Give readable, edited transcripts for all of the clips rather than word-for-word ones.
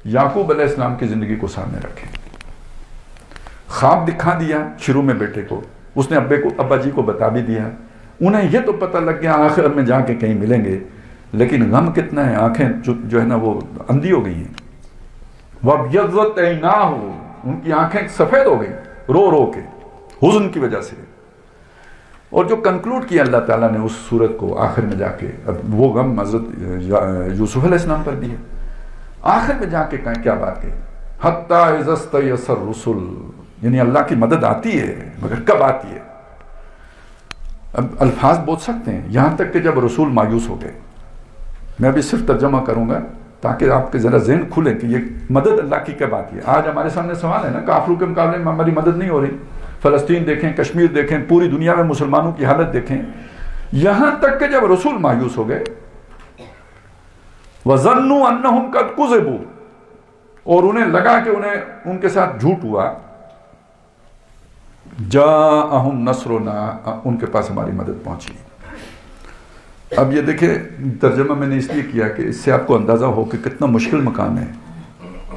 یعقوب علیہ السلام کی زندگی کو سامنے رکھیں. خواب دکھا دیا شروع میں بیٹے کو, اس نے ابا جی کو بتا بھی دیا, انہیں یہ تو پتہ لگ گیا آخر میں جا کے کہیں ملیں گے, لیکن غم کتنا ہے, آنکھیں جو ہے نا وہ اندھی ہو گئی ہیں. وَابْيَضَّتْ عَيْنَاهُ, ان کی آنکھیں سفید ہو گئی رو رو کے حزن کی وجہ سے. اور جو کنکلوڈ کیا اللہ تعالیٰ نے اس صورت کو آخر میں جا کے, اب وہ غم حضرت یوسف علیہ السلام پر بھی ہے, آخر میں جا کے کیا بات کہی, حَتَّى إِذَا اسْتَيْأَسَ الرُّسُلُ, یعنی اللہ کی مدد آتی ہے مگر کب آتی ہے. اب الفاظ بول سکتے ہیں یہاں تک کہ جب رسول مایوس ہو گئے. میں بھی صرف ترجمہ کروں گا تاکہ آپ کے ذرا ذہن کھلیں کہ یہ مدد اللہ کی کب آتی ہے. آج ہمارے سامنے سوال ہے نا, کافروں کے مقابلے میں ہماری مدد نہیں ہو رہی. فلسطین دیکھیں, کشمیر دیکھیں, پوری دنیا میں مسلمانوں کی حالت دیکھیں. یہاں تک کہ جب رسول مایوس ہو گئے, وَظَنُّوا أَنَّهُمْ قَدْ كُذِبُوا, اور انہیں لگا کہ ان کے ساتھ جھوٹ ہوا, جَاءَهُمْ نَصْرُنَا, ان کے پاس ہماری مدد پہنچی. اب یہ دیکھیں ترجمہ میں نے اس لیے کیا کہ اس سے آپ کو اندازہ ہو کہ کتنا مشکل مقام ہے.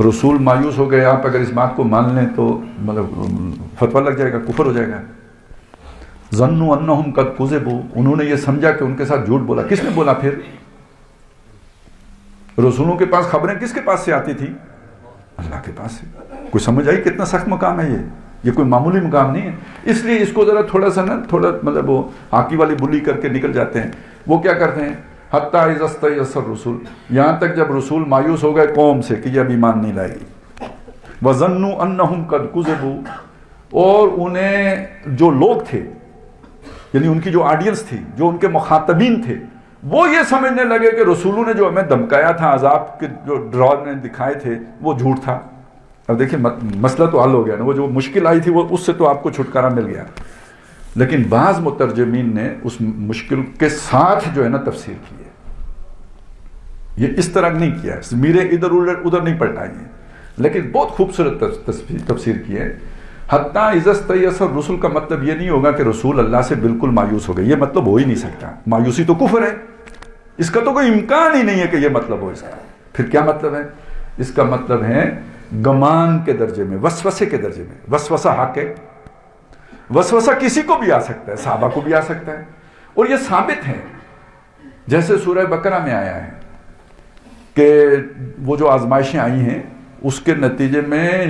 رسول مایوس ہو گئے, آپ اگر اس بات کو مان لیں تو مطلب فتویٰ لگ جائے گا, کفر ہو جائے گا. ظنوا انہم قد کذبوا, انہوں نے یہ سمجھا کہ ان کے ساتھ جھوٹ بولا. کس نے بولا پھر؟ رسولوں کے پاس خبریں کس کے پاس سے آتی تھی؟ اللہ کے پاس سے. کوئی سمجھ آئی کتنا سخت مقام ہے یہ کوئی معمولی مقام نہیں ہے. اس لیے اس کو ذرا تھوڑا مطلب وہ ہاکی والی بلی کر کے نکل جاتے ہیں. وہ کیا کرتے ہیں, حتیٰ اذا استیأس الرسل, یہاں تک جب رسول مایوس ہو گئے قوم سے کہ یہ اب ایمان نہیں لائے گی. وَظَنُّوا أَنَّهُمْ قَدْ كُذِبُوا, اور انہیں جو لوگ تھے یعنی ان کی جو آڈینس تھی, جو ان کے مخاطبین تھے, وہ یہ سمجھنے لگے کہ رسولوں نے جو ہمیں دھمکایا تھا, عذاب کے جو ڈرانے دکھائے تھے, وہ جھوٹ تھا. اب دیکھیں مسئلہ تو حل ہو گیا نا, وہ جو مشکل آئی تھی وہ اس سے تو آپ کو چھٹکارا مل گیا. لیکن بعض مترجمین نے اس مشکل کے ساتھ جو ہے نا تفسیر کی ہے. یہ اس طرح نہیں کیا ہے, میرے ادھر نہیں پلٹائی ہیں, لیکن بہت خوبصورت تفسیر کی ہے. حتیٰ اذا استیأس الرسل کا مطلب یہ نہیں ہوگا کہ رسول اللہ سے بالکل مایوس ہو گئے, یہ مطلب ہو ہی نہیں سکتا. مایوسی تو کفر ہے, اس کا تو کوئی امکان ہی نہیں ہے کہ یہ مطلب ہو اس کا. پھر کیا مطلب ہے اس کا؟ مطلب ہے گمان کے درجے میں, وسوسے کے درجے میں. وسوسہ حق ہے, وسوسہ کسی کو بھی آ سکتا ہے, صحابہ کو بھی آ سکتا ہے, اور یہ ثابت ہے. جیسے سورہ بقرہ میں آیا ہے کہ وہ جو آزمائشیں آئی ہیں اس کے نتیجے میں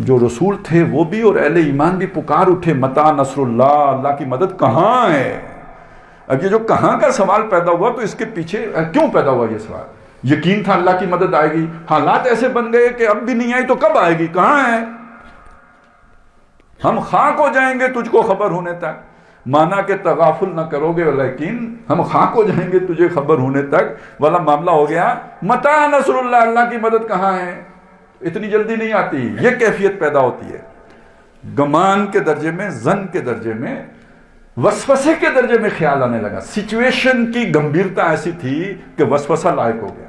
جو رسول تھے وہ بھی اور اہل ایمان بھی پکار اٹھے, متى نصر اللہ, اللہ کی مدد کہاں ہے. اب یہ جو کہاں کا سوال پیدا ہوا, تو اس کے پیچھے کیوں پیدا ہوا یہ سوال؟ یقین تھا اللہ کی مدد آئے گی, حالات ایسے بن گئے کہ اب بھی نہیں آئی تو کب آئے گی, کہاں ہے, ہم خاک ہو جائیں گے تجھ کو خبر ہونے تک. مانا کہ تغافل نہ کرو گے, لیکن ہم خاک ہو جائیں گے تجھے خبر ہونے تک, والا معاملہ ہو گیا. متى نصر اللہ, اللہ کی مدد کہاں ہے, اتنی جلدی نہیں آتی. یہ کیفیت پیدا ہوتی ہے گمان کے درجے میں, زن کے درجے میں, وسوسے کے درجے میں خیال آنے لگا. سچویشن کی گمبھیرتا ایسی تھی کہ وسوسہ لائق ہو گیا.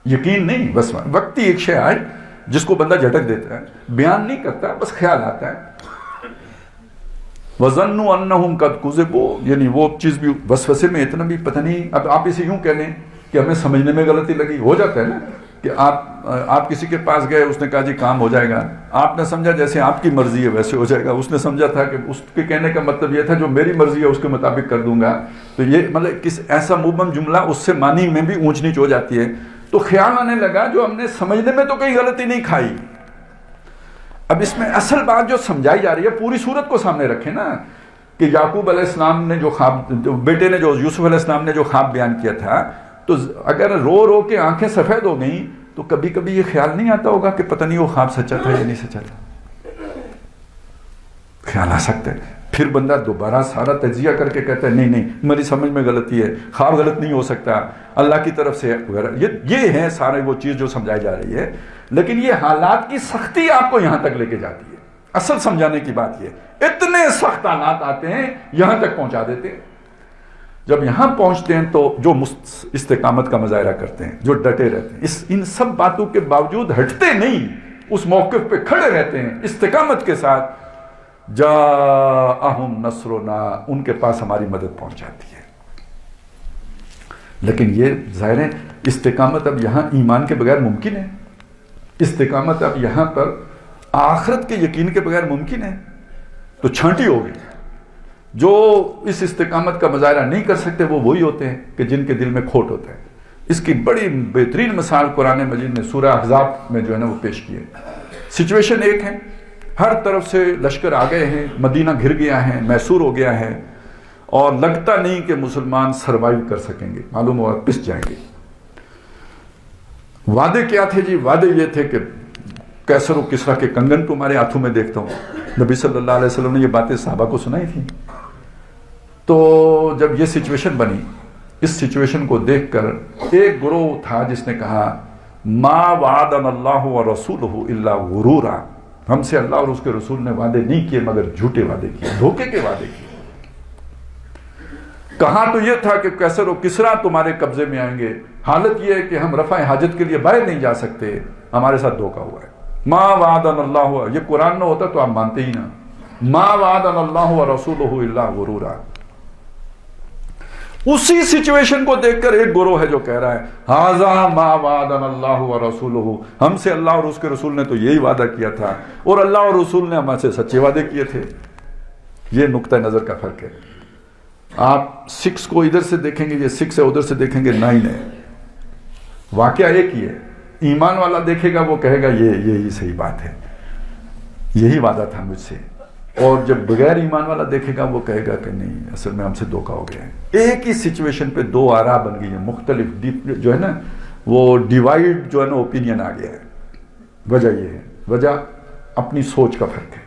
یقین نہیں, بس وقتی ایک شے آئے جس کو بندہ جھٹک دیتا ہے, بیان نہیں کرتا, بس خیال آتا ہے. وَظَنُّوا أَنَّهُمْ قَدْ كُذِبُوا, یعنی وہ چیز بھی وسوسے میں اتنا بھی پتہ نہیں. اب آپ اسے یوں کہہ لیں کہ ہمیں سمجھنے میں غلطی لگی, ہو جاتا ہے نا کہ آپ کسی کے پاس گئے, اس نے کہا جی کام ہو جائے گا, آپ نے سمجھا جیسے آپ کی مرضی ہے ویسے ہو جائے گا. اس نے سمجھا تھا کہ اس کے کہنے کا مطلب یہ تھا جو میری مرضی ہے اس کے مطابق کر دوں گا. تو یہ مطلب کس ایسا مبہم جملہ اس سے معنی میں بھی اونچ نیچ ہو جاتی ہے. تو خیال آنے لگا جو ہم نے سمجھنے میں تو کوئی غلطی نہیں کھائی. اب اس میں اصل بات جو سمجھائی جا رہی ہے, پوری صورت کو سامنے رکھیں نا, کہ یعقوب علیہ السلام نے جو خواب, بیٹے نے جو یوسف علیہ السلام نے جو خواب بیان کیا تھا, تو اگر رو رو کے آنکھیں سفید ہو گئیں تو کبھی کبھی یہ خیال نہیں آتا ہوگا کہ پتہ نہیں وہ خواب سچا تھا یا نہیں سچا تھا. خیال آ سکتا ہے. پھر بندہ دوبارہ سارا تجزیہ کر کے کہتا ہے نہیں میری سمجھ میں غلطی ہے, خواب غلط نہیں ہو سکتا, اللہ کی طرف سے وغیرہ. یہ ہے سارے وہ چیز جو سمجھائی جا رہی ہے. لیکن یہ حالات کی سختی آپ کو یہاں تک لے کے جاتی ہے. اصل سمجھانے کی بات یہ, اتنے سخت حالات آتے ہیں یہاں تک پہنچا دیتے ہیں. جب یہاں پہنچتے ہیں تو جو استقامت کا مظاہرہ کرتے ہیں, جو ڈٹے رہتے ہیں, ان سب باتوں کے باوجود ہٹتے نہیں, اس موقف پہ کھڑے رہتے ہیں استقامت کے ساتھ. جاءہم نصرنا, ان کے پاس ہماری مدد پہنچ جاتی ہے. لیکن یہ ظاہر ہے استقامت اب یہاں ایمان کے بغیر ممکن ہے، استقامت اب یہاں پر آخرت کے یقین کے بغیر ممکن ہے، تو چھانٹی ہو گئی۔ جو اس استقامت کا مظاہرہ نہیں کر سکتے وہ وہی ہوتے ہیں کہ جن کے دل میں کھوٹ ہوتا ہے۔ اس کی بڑی بہترین مثال قرآن مجید نے سورہ احزاب میں جو ہے نا وہ پیش کی ہے۔ سچویشن ایک ہے، ہر طرف سے لشکر آ گئے ہیں، مدینہ گھر گیا ہے، محصور ہو گیا ہے، اور لگتا نہیں کہ مسلمان سروائیو کر سکیں گے، معلوم ہوا پس جائیں گے۔ وعدے کیا تھے جی؟ وعدے یہ تھے کہ کیسر و کسریٰ کے کنگن تمہارے ہاتھوں میں دیکھتا ہوں۔ نبی صلی اللہ علیہ وسلم نے یہ باتیں صحابہ کو سنائی تھیں۔ تو جب یہ سچویشن بنی، اس سچویشن کو دیکھ کر ایک گروہ تھا جس نے کہا ما وعدنا اللہ ورسولہ الا غرورا، ہم سے اللہ اور اس کے رسول نے وعدے نہیں کیے مگر جھوٹے وعدے کیے، دھوکے کے وعدے کیے۔ کہا تو یہ تھا کہ کیسر و کسریٰ تمہارے قبضے میں آئیں گے، حالت یہ ہے کہ ہم رفع حاجت کے لیے باہر نہیں جا سکتے، ہمارے ساتھ دھوکا ہوا ہے۔ ما وعدنا اللہ، یہ قرآن نہ ہوتا تو آپ مانتے ہی نہ۔ ما وعدنا اللہ ورسولہ الا غرورا۔ اسی سچویشن کو دیکھ کر ایک گروہ ہے جو کہہ رہا ہے ھذا ما وعدنا اللہ ورسولہ، ہم سے اللہ اور اس کے رسول نے تو یہی وعدہ کیا تھا، اور اللہ اور رسول نے ہم سے سچے وعدے کیے تھے۔ یہ نقطہ نظر کا فرق ہے۔ آپ 6 کو ادھر سے دیکھیں گے، یہ 6 ہے، ادھر سے دیکھیں گے 9 ہے، واقعہ ایک ہی ہے۔ ایمان والا دیکھے گا وہ کہے گا یہی صحیح بات ہے، یہی وعدہ تھا مجھ سے، اور جب بغیر ایمان والا دیکھے گا وہ کہے گا کہ نہیں، اصل میں ہم سے دھوکا ہو گیا ہے۔ ایک ہی سچویشن پہ 2 آراء بن گئی ہیں، مختلف جو ہے نا وہ ڈیوائڈ جو ہے نا اوپینین آ گیا ہے۔ وجہ یہ ہے، وجہ اپنی سوچ کا فرق ہے۔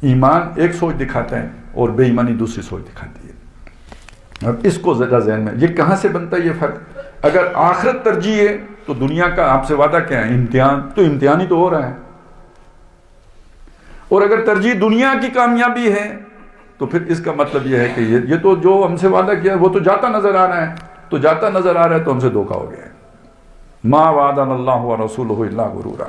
ایمان ایک سوچ دکھاتا ہے اور بے ایمانی دوسری سوچ دکھاتی ہے۔ اب اس کو ذرا ذہن میں، یہ کہاں سے بنتا ہے یہ فرق؟ اگر آخرت ترجیح ہے تو دنیا کا آپ سے وعدہ کیا ہے؟ امتحان، تو امتحان ہی تو ہو رہا ہے۔ اور اگر ترجیح دنیا کی کامیابی ہے تو پھر اس کا مطلب یہ ہے کہ یہ تو جو ہم سے وعدہ کیا ہے وہ تو جاتا نظر آ رہا ہے، تو جاتا نظر آ رہا ہے تو ہم سے دھوکا ہو گیا ہے۔ ما وعدنا اللہ ورسولہ الا غرورا۔